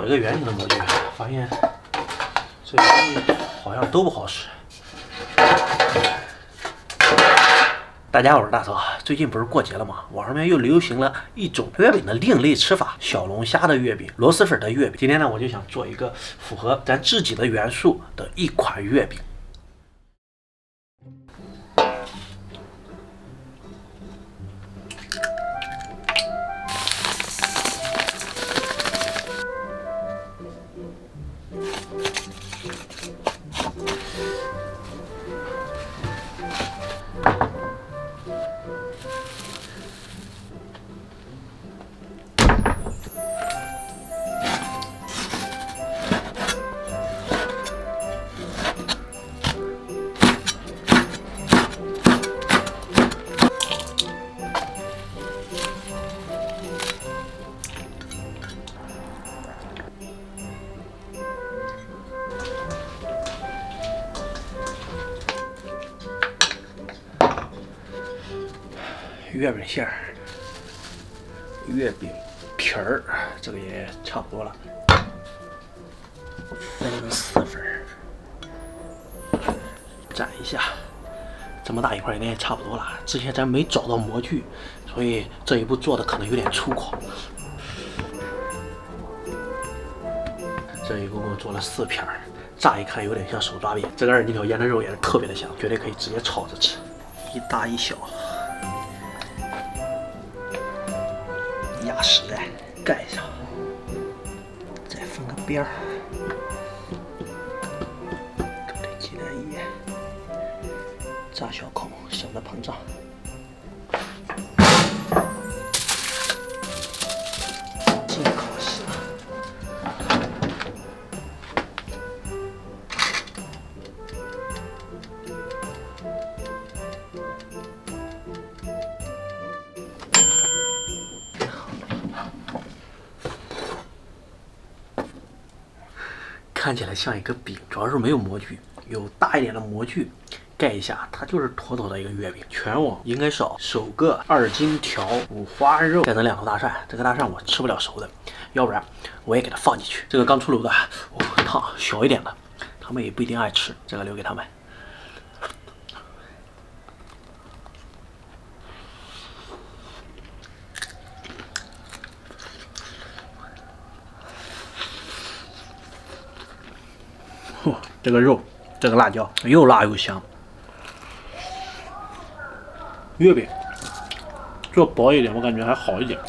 找一个圆形的模具，发现这东西好像都不好使。大家好，我是大曹。最近不是过节了吗？网上面又流行了一种月饼的另类吃法，小龙虾的月饼、螺蛳粉的月饼。今天呢，我就想做一个符合咱自己的元素的一款月饼。月饼馅儿、月饼皮儿，这个也差不多了。分4份，蘸一下，这么大一块应该也差不多了。之前咱没找到模具，所以这一步做的可能有点粗犷。这一共做了4片儿，乍一看有点像手抓饼。这个2斤条腌的肉也是特别的香，绝对可以直接炒着吃，一大一小。压实在盖上，再分个边儿，搁点鸡蛋液，炸小口，省得膨胀。进口式。看起来像一个饼，主要是没有模具，有大一点的模具盖一下，它就是妥妥的一个月饼。全网应该少首个2斤条五花肉盖成2头大蒜，这个大蒜我吃不了熟的，要不然我也给它放进去。这个刚出炉的，烫小一点的，他们也不一定爱吃，这个留给他们。这个肉，这个辣椒又辣又香。月饼做薄一点，我感觉还好一点。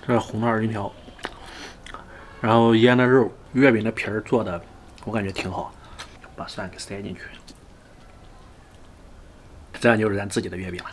这是红的2斤条，然后腌的肉，月饼的皮儿做的，我感觉挺好。把蒜给塞进去，这样就是咱自己的月饼了。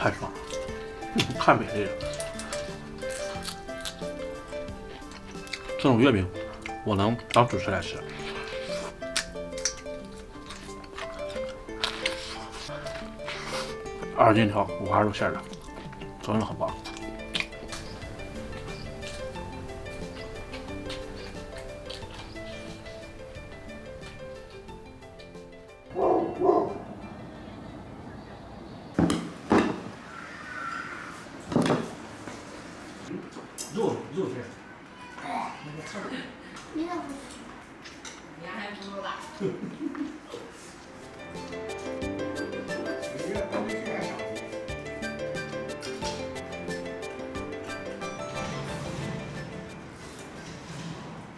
太爽了，太美丽了！这种月饼，我能当主食来吃。2斤条五花肉馅的，真的很棒。肉馅。你还不如吧？